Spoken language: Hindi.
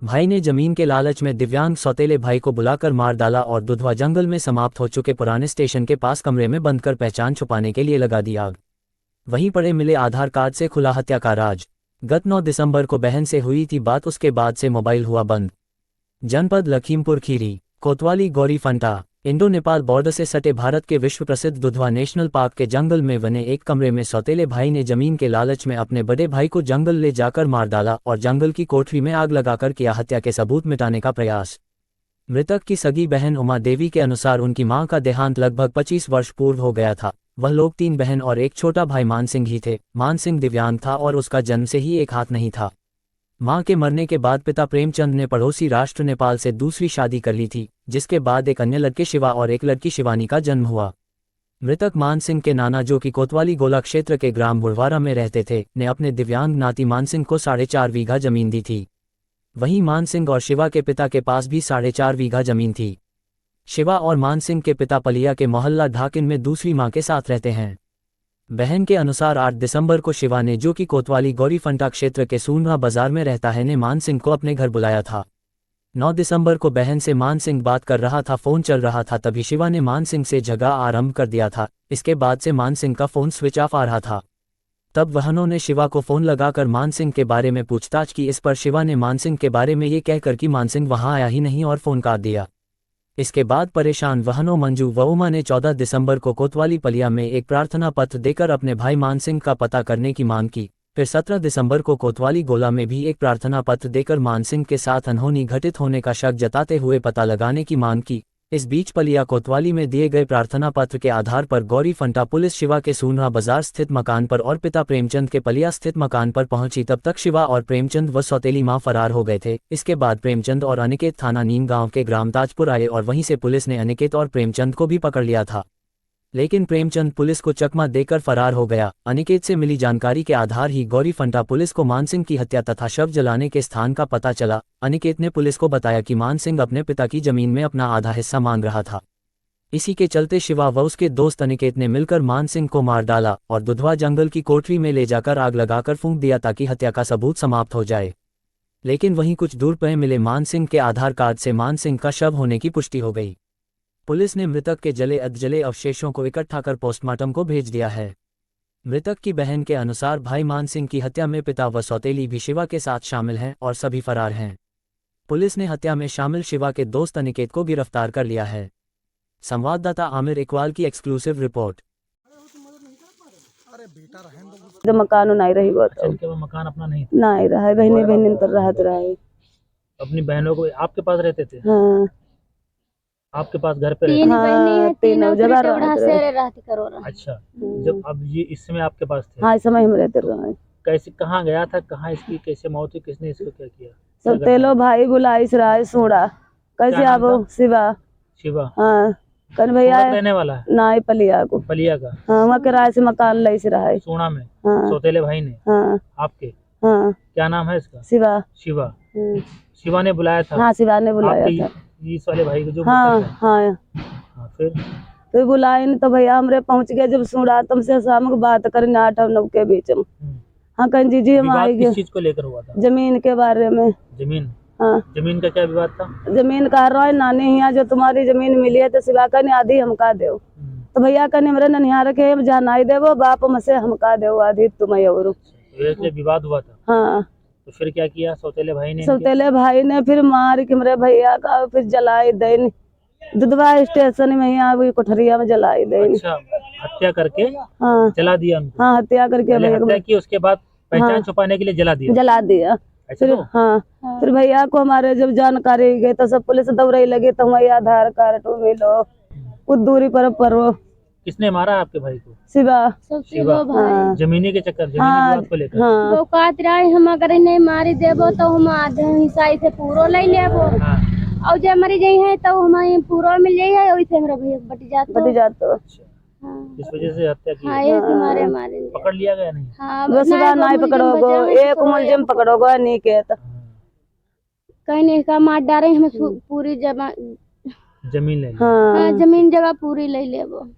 भाई ने जमीन के लालच में दिव्यांग सौतेले भाई को बुलाकर मार डाला और दुधवा जंगल में समाप्त हो चुके पुराने स्टेशन के पास कमरे में बंद कर पहचान छुपाने के लिए लगा दी आग। वहीं पड़े मिले आधार कार्ड से खुला हत्या का राज। गत 9 दिसंबर को बहन से हुई थी बात, उसके बाद से मोबाइल हुआ बंद। जनपद लखीमपुर खीरी, कोतवाली Gauri Fanta, Indo Nepal border से सटे भारत के विश्व प्रसिद्ध दुधवा नेशनल पार्क के जंगल में बने एक कमरे में सौतेले भाई ने जमीन के लालच में अपने बड़े भाई को जंगल ले जाकर मार डाला और जंगल की कोठरी में आग लगाकर किया हत्या के सबूत मिटाने का प्रयास। मृतक की सगी बहन उमा देवी के अनुसार उनकी मां का देहांत लगभग 25 वर्ष पूर्व हो गया था। वह लोग 3 बहन और एक छोटा भाई मानसिंह ही थे। मानसिंह दिव्यांग था और उसका जन्म से ही एक हाथ नहीं था। मां के मरने के बाद पिता प्रेमचंद ने पड़ोसी राष्ट्र नेपाल से दूसरी शादी कर ली थी, जिसके बाद एक अन्य लड़के शिवा और एक लड़की शिवानी का जन्म हुआ। मृतक मानसिंह के नाना, जो कि कोतवाली गोला क्षेत्र के ग्राम बुढ़वारा में रहते थे, ने अपने दिव्यांग नाती मानसिंह को 4.5 बीघा जमीन दी थी। वहीं मानसिंह और शिवा के पिता के पास भी 4.5 बीघा जमीन थी। शिवा और मानसिंह के पिता पलिया के मोहल्ला ढाकिन में दूसरी मां के साथ रहते हैं। बहन के अनुसार 8 दिसंबर को शिवा ने, जो कि कोतवाली गौरी फंटा क्षेत्र के सूनरा बाजार में रहता है, ने मानसिंह को अपने घर बुलाया था। 9 दिसंबर को बहन से मानसिंह बात कर रहा था, फोन चल रहा था, तभी शिवा ने मानसिंह से झगड़ा आरंभ कर दिया था। इसके बाद से मानसिंह का फोन स्विच ऑफ आ रहा था। तब बहनों ने शिवा को फोन लगाकर मानसिंह के बारे में पूछताछ की। इस पर शिवा ने मानसिंह के बारे में ये कहकर कि मानसिंह वहां आया ही नहीं और फोन काट दिया। इसके बाद परेशान बहनों मंजू व उमा ने 14 दिसंबर को कोतवाली पलिया में एक प्रार्थना पत्र देकर अपने भाई मानसिंह का पता करने की मांग की। फिर 17 दिसंबर को कोतवाली गोला में भी एक प्रार्थना पत्र देकर मानसिंह के साथ अनहोनी घटित होने का शक जताते हुए पता लगाने की मांग की। इस बीच पलिया कोतवाली में दिए गए प्रार्थना पत्र के आधार पर गौरी फंटा पुलिस शिवा के सूनरा बाजार स्थित मकान पर और पिता प्रेमचंद के पलिया स्थित मकान पर पहुंची। तब तक शिवा और प्रेमचंद व सौतेली मां फरार हो गए थे। इसके बाद प्रेमचंद और अनिकेत थाना नीम गांव के ग्राम ताजपुर आए और वहीं से पुलिस ने अनिकेत और प्रेमचंद को भी पकड़ लिया था, लेकिन प्रेमचंद पुलिस को चकमा देकर फरार हो गया। अनिकेत से मिली जानकारी के आधार ही गौरी फंटा पुलिस को मानसिंह की हत्या तथा शव जलाने के स्थान का पता चला। अनिकेत ने पुलिस को बताया कि मानसिंह अपने पिता की जमीन में अपना आधा हिस्सा मांग रहा था। इसी के चलते शिवा व उसके दोस्त अनिकेत ने मिलकर मानसिंह को मार डाला और दुधवा जंगल की कोठरी में ले जाकर आग लगाकर फूंक दिया ताकि हत्या का सबूत समाप्त हो जाए। लेकिन वहीं कुछ दूर पर मिले मानसिंह के आधार कार्ड से मानसिंह का शव होने की पुष्टि हो गई। पुलिस ने मृतक के जले अवशेषों को इकट्ठा कर पोस्टमार्टम को भेज दिया है। मृतक की बहन के अनुसार भाई मानसिंह की हत्या में पिता व सौतेली भी शिवा के साथ शामिल हैं और सभी फरार हैं। पुलिस ने हत्या में शामिल शिवा के दोस्त अनिकेत को गिरफ्तार कर लिया है। संवाददाता आमिर इकबाल की एक्सक्लूसिव रिपोर्ट। जो मकान नहीं रही वो तो इनके वो मकान अपना नहीं नहीं रहा है, बहनी बहनी तर रहत रहे। अपनी बहनों को आपके पास रहते थे? हाँ, आपके पास घर पे तीन रहते? बहनी है, तीनों तीनों जगह चौड़ा रहते से रहे। रहती करोरा। अच्छा, जब अब ये इस समय आपके पास थे, हाँ, इस समय हम रहते रहे। कैसे, कहाँ गया था, कहाँ इसकी कैसे मौत हुई, किसने इसको क्या किया? सब तेलो भाई बुलाइस रहा है सोड़ा कैसे क्या नाम आबो शिवा। शिवा? हाँ, कन भैया सूरत रहने वाला है? नहीं पलिया को। पलिया का? हाँ, वहाँ किराए से मकान लैस रहा है। सोना में? हाँ, सौतेले भाई ने हाँ, आपके? हाँ, क्या नाम है इसका? शिवा। शिवा। शिवा ने बुलाया था? हाँ, शिवा ने बुलाया आपके था। इस वाले भाई को जो हाँ, मृतक है? हाँ, हाँ, फिर बुलाए नहीं तो भैया हमरे पहुँच गए। जब सुना तुमसे शाम को बात करने 8 और 9 के बीच में। हाँ, कहीं जी हम विवाद आए किस चीज को लेकर हुआ था? जमीन के बारे में। जमीन? हाँ, जमीन का क्या विवाद था? जमीन कह रहा है नानी यहाँ जो तुम्हारी जमीन मिली है तो शिवा का आधी हमका दो। तो भैया का मेरे ननिहार के जहाँ नहीं देवो बाप हमसे हमका दो आधी तुम्हें और। इसलिए विवाद हुआ था? हाँ, तो फिर क्या किया सौतेले भाई ने? सौतेले भाई ने फिर मार के मेरे भैया का फिर जलाई देन दुधवा स्टेशन में, यहाँ कोठरिया में जलाई देन। अच्छा, हत्या करके हाँ, जला दिया उनको? हाँ, हत्या करके पहले भैया हत्या की, उसके बाद पहचान हाँ, छुपाने के लिए जला दिया? जला दिया। ऐसा फिर तो? हाँ, फिर भैया को हमारे जब जानकारी गई तो सब पुलिस दौड़े लगे तो हमारे आधार कार्ड मिलो कुछ दूरी पर वो। किसने मारा आपके भाई को? शिवा। शिवा? हाँ, जमीनी के चक्कर, जमीनी हाँ, विवाद को लेकर? हाँ, वो कहत रहे हम अगर नहीं मारी देबो तो हम आधे हिस्सा से पूरो ले लेबो, हाँ। और जब मरी जाई है तो हमें पूरो मिल जाई है, वैसे मेरा भैया बट जातो। अच्छा, इस वजह से हत्या की? हाँ, ये तुम्हारे मारे पकड़ लिया गया नहीं? हाँ, वो शिवा नहीं पकड़ोगो, एक मुलजिम पकड़ोगो नहीं के तो कहीं नहीं का मार डारे हमें पूरी जमीन ले ली? हाँ, जमीन जगह पूरी ले लेबो।